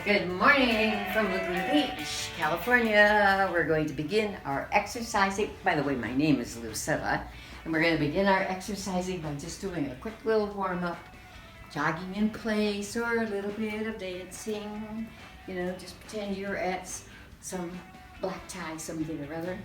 Good morning from Lagoon Beach, California. We're going to begin our exercising. By the way, my name is Lucetta, and we're going to begin our exercising by just doing a quick little warm-up, jogging in place or a little bit of dancing. You know, just pretend you're at some black tie, something or other,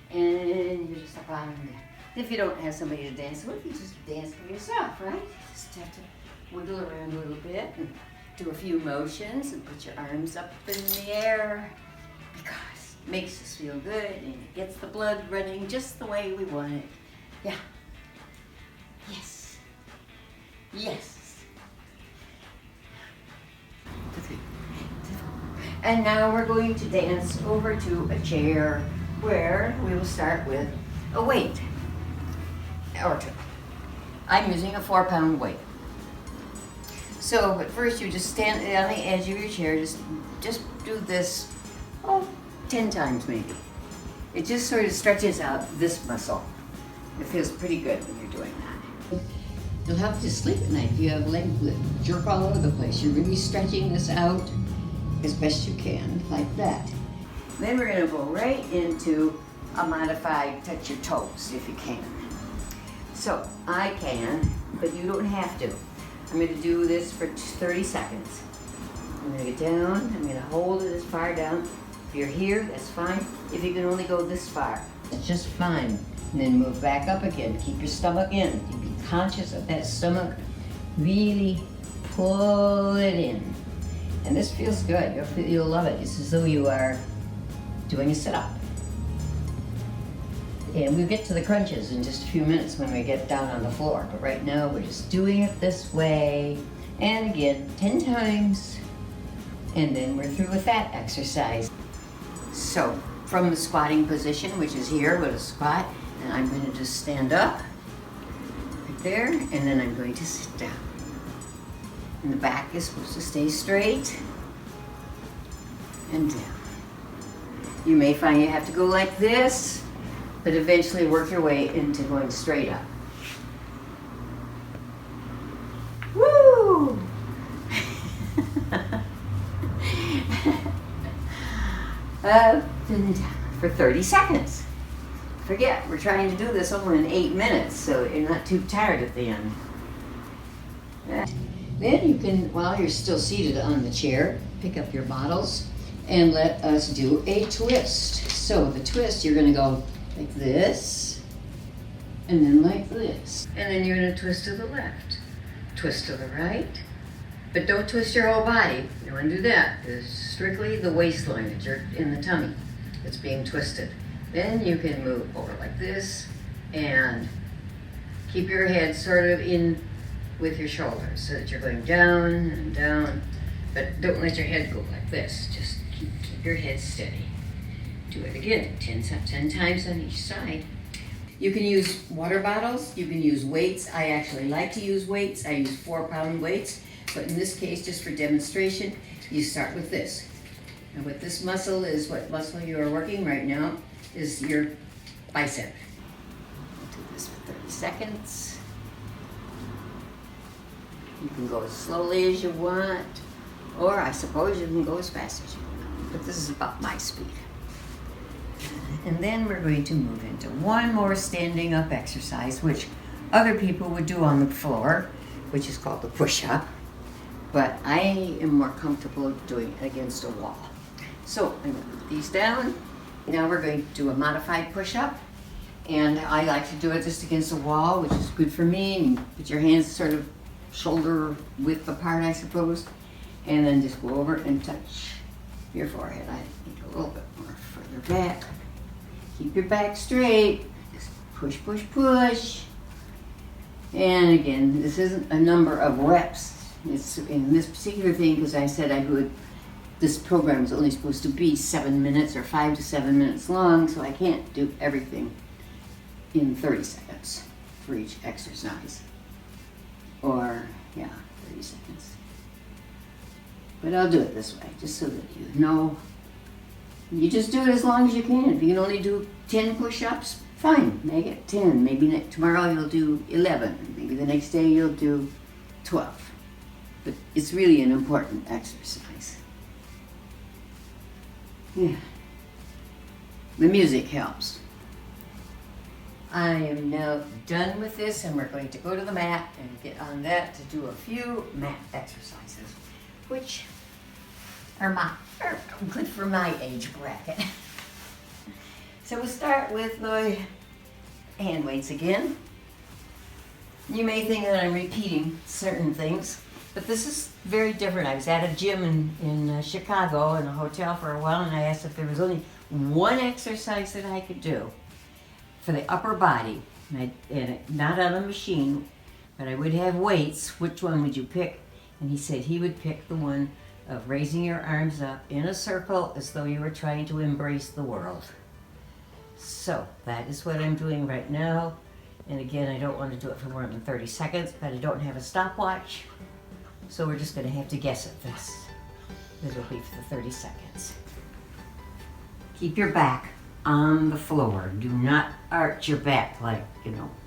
and you just step out on there. If you don't have somebody to dance with, you just dance for yourself, right? You just have to wiggle around a little bit and do a few motions and put your arms up in the air because it makes us feel good and it gets the blood running just the way we want it. Yeah. Yes. Yes. And now we're going to dance over to a chair where we will start with a weight or two. I'm using a 4-pound weight. So, but first you just stand on the edge of your chair, just do this, 10 times maybe. It just sort of stretches out this muscle. It feels pretty good when you're doing that. It'll help you sleep at night if you have legs that jerk all over the place. You're really stretching this out as best you can, like that. Then we're gonna go right into a modified touch your toes if you can. So, I can, but you don't have to. I'm going to do this for 30 seconds. I'm going to get down, I'm going to hold it as far down. If you're here, that's fine. If you can only go this far, that's just fine. And then move back up again. Keep your stomach in. Be conscious of that stomach. Really pull it in. And this feels good. You'll love it. It's as though you are doing a sit-up. And we'll get to the crunches in just a few minutes when we get down on the floor. But right now, we're just doing it this way. And again, 10 times. And then we're through with that exercise. So, from the squatting position, which is here with a squat, and I'm going to just stand up right there, and then I'm going to sit down. And the back is supposed to stay straight and down. You may find you have to go like this, but eventually work your way into going straight up. Woo! Up and down for 30 seconds. Forget, we're trying to do this over in 8 minutes, so you're not too tired at the end. Then you can, while you're still seated on the chair, pick up your bottles and let us do a twist. So the twist, you're gonna go like this, and then like this. And then you're gonna twist to the left, twist to the right, but don't twist your whole body. You don't wanna do that. It's strictly the waistline that you're in the tummy that's being twisted. Then you can move over like this, and keep your head sort of in with your shoulders so that you're going down and down, but don't let your head go like this. Just keep your head steady. Do it again, 10 times on each side. You can use water bottles, you can use weights. I actually like to use weights. I use 4-pound weights, but in this case, just for demonstration, you start with this. And what this muscle is, what muscle you are working right now, is your bicep. I'll do this for 30 seconds. You can go as slowly as you want, or I suppose you can go as fast as you want, but this is about my speed. And then we're going to move into one more standing up exercise, which other people would do on the floor, which is called the push-up. But I am more comfortable doing it against a wall. So I'm going to put these down. Now we're going to do a modified push-up. And I like to do it just against a wall, which is good for me. And you put your hands sort of shoulder width apart, I suppose. And then just go over and touch your forehead. I think a little bit more further back. Keep your back straight. Just push, push, push. And again, this isn't a number of reps. It's in this particular thing, because I said this program is only supposed to be 7 minutes or 5 to 7 minutes long, so I can't do everything in 30 seconds for each exercise. Or, 30 seconds. But I'll do it this way, just so that you know. You just do it as long as you can. If you can only do 10 push-ups, fine, make it 10. Maybe tomorrow you'll do 11. Maybe the next day you'll do 12. But it's really an important exercise. Yeah. The music helps. I am now done with this, and we're going to go to the mat and get on that to do a few mat exercises, which are good for my age bracket. So we'll start with the hand weights again. You may think that I'm repeating certain things, but this is very different. I was at a gym in Chicago in a hotel for a while, and I asked if there was only one exercise that I could do for the upper body, and not on a machine, but I would have weights. Which one would you pick? And he said he would pick the one of raising your arms up in a circle as though you were trying to embrace the world. So that is what I'm doing right now. And again, I don't want to do it for more than 30 seconds, but I don't have a stopwatch. So we're just going to have to guess at this. This will be for the 30 seconds. Keep your back on the floor. Do not arch your back like,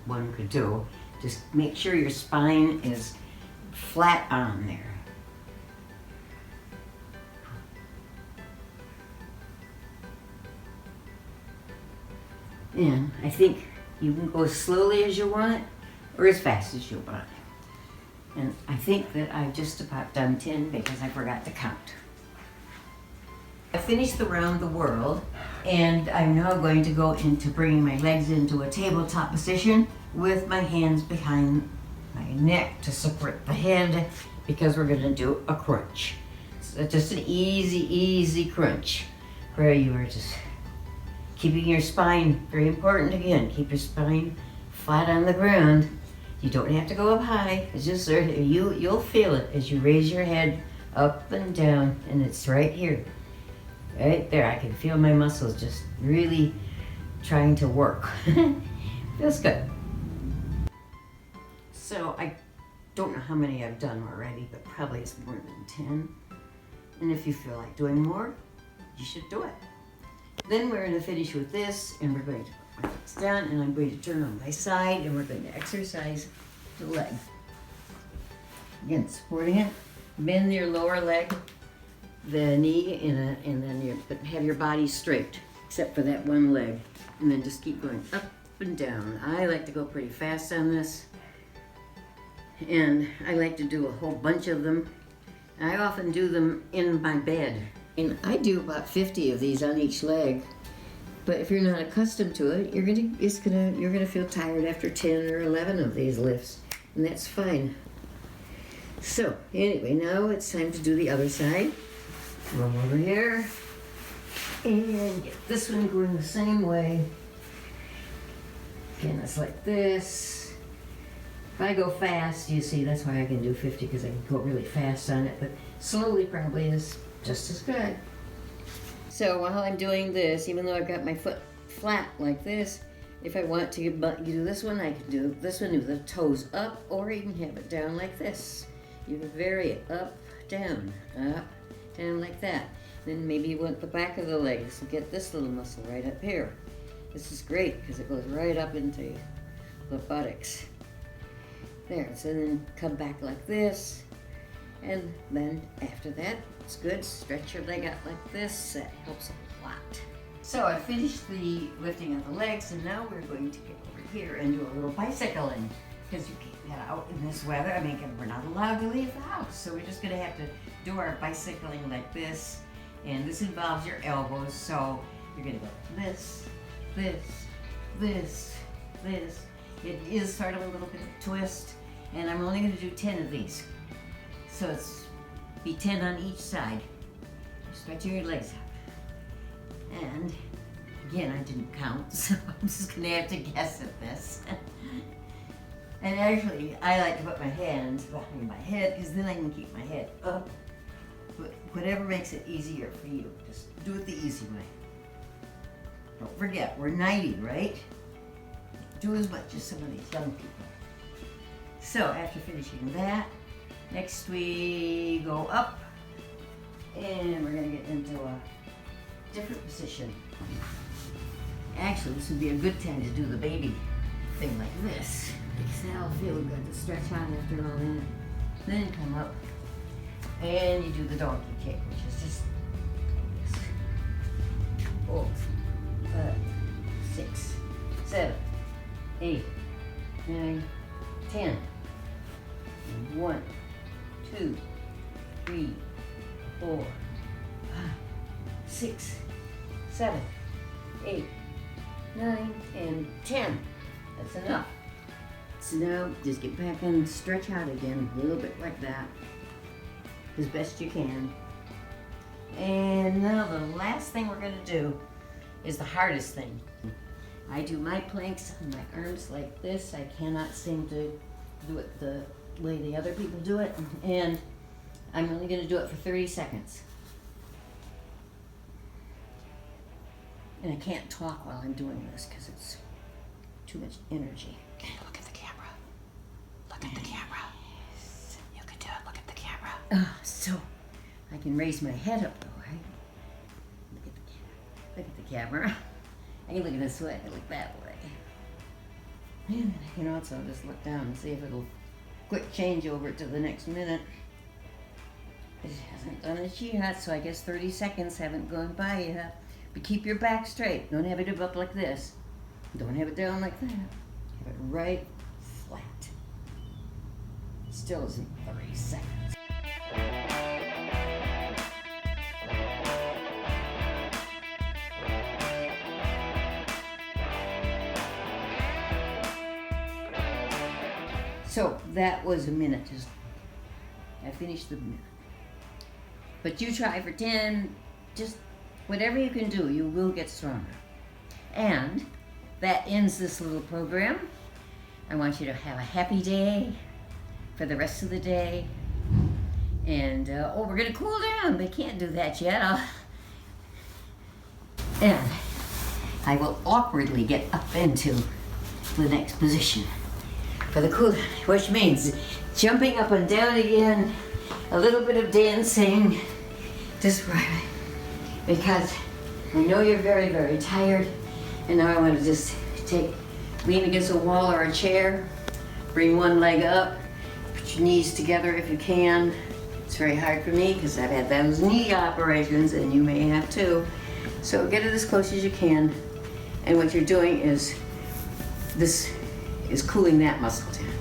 one could do. Just make sure your spine is flat on there. And I think you can go as slowly as you want or as fast as you want. And I think that I've just about done 10 because I forgot to count. I finished the round the world, and I'm now going to go into bringing my legs into a tabletop position with my hands behind my neck to support the head, because we're going to do a crunch. So just an easy crunch where you are just keeping your spine, very important again, keep your spine flat on the ground. You don't have to go up high. It's just there. You'll feel it as you raise your head up and down, and it's right here. Right there. I can feel my muscles just really trying to work. Feels good. So I don't know how many I've done already, but probably it's more than 10. And if you feel like doing more, you should do it. Then we're going to finish with this, and we're going to put my legs down, and I'm going to turn on my side, and we're going to exercise the leg. Again, supporting it. Bend your lower leg, the knee, and then have your body straight, except for that one leg. And then just keep going up and down. I like to go pretty fast on this, and I like to do a whole bunch of them. I often do them in my bed. And I do about 50 of these on each leg. But if you're not accustomed to it, you're gonna feel tired after 10 or 11 of these lifts, and that's fine. So anyway, now it's time to do the other side. Roll over here and get this one going the same way. Again, it's like this. If I go fast, you see, that's why I can do 50, because I can go really fast on it, but slowly probably is just as good. So while I'm doing this, even though I've got my foot flat like this, if I want to do this one, I can do this one with the toes up, or you can have it down like this. You can vary it up, down like that. Then maybe you want the back of the legs to get this little muscle right up here. This is great because it goes right up into the buttocks. There, so then come back like this, and then after that, it's good. Stretch your leg out like this. That helps a lot. So I finished the lifting of the legs, and now we're going to get over here and do a little bicycling, because you can't get out in this weather. I mean, we're not allowed to leave the house, so we're just going to have to do our bicycling like this, and this involves your elbows. So you're going to go this, this, this, this. It is sort of a little bit of a twist, and I'm only going to do 10 of these. So it's be 10 on each side. Stretching your legs out. And again, I didn't count, so I'm just gonna have to guess at this. And actually, I like to put my hands behind my head, because then I can keep my head up. But whatever makes it easier for you, just do it the easy way. Don't forget, we're 90, right? Do as much as some of these young people. So after finishing that, next we go up, and we're going to get into a different position. Actually, this would be a good time to do the baby thing like this, because that'll feel good to stretch out after all that. Then come up, and you do the donkey kick, which is just this. 4, 5, 6, 7, 8, 9, 10. 1, 2, 3, 4, 5, 6, 7, 8, 9, and 10. That's enough. So now just get back and stretch out again, a little bit like that, as best you can. And now the last thing we're going to do is the hardest thing. I do my planks on my arms like this. I cannot seem to do it the way the other people do it, and I'm only going to do it for 30 seconds. And I can't talk while I'm doing this because it's too much energy. Okay, look at the camera. Look at the camera. You can do it. Look at the camera. So I can raise my head up though, right? Look at the camera. I can look at this way, look that way. And then I can also just look down and see if it'll quick change over to the next minute. It hasn't done it yet, so I guess 30 seconds haven't gone by yet. But keep your back straight. Don't have it up like this. Don't have it down like that. Have it right flat. Still isn't 30 seconds. So that was a minute. I finished the minute. But you try for 10, just whatever you can do, you will get stronger. And that ends this little program. I want you to have a happy day for the rest of the day. And, we're gonna cool down. They can't do that yet. And I will awkwardly get up into the next position for the cool down, which means jumping up and down again, a little bit of dancing, just right, because I know you're very, very tired, and now I want to just lean against a wall or a chair, bring one leg up, put your knees together if you can. It's very hard for me because I've had those knee operations, and you may have too. So get it as close as you can, and what you're doing is cooling that muscle down.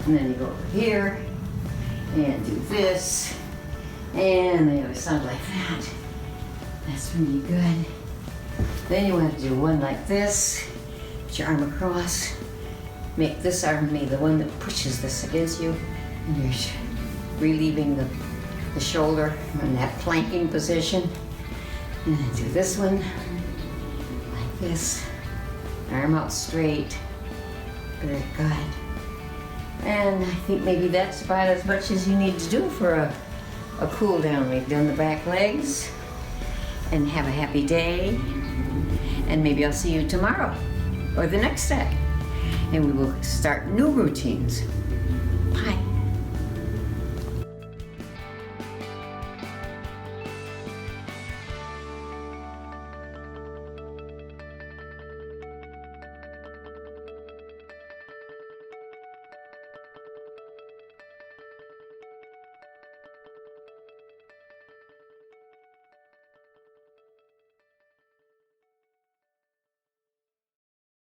And then you go over here and do this, and the other side like that. That's really good. Then you want to do one like this, put your arm across, make this arm be the one that pushes this against you, and you're relieving the shoulder in that planking position. And then do this one like this, arm out straight. Very good. And I think maybe that's about as much as you need to do for a cool down. We've done the back legs, and have a happy day. And maybe I'll see you tomorrow or the next day. And we will start new routines.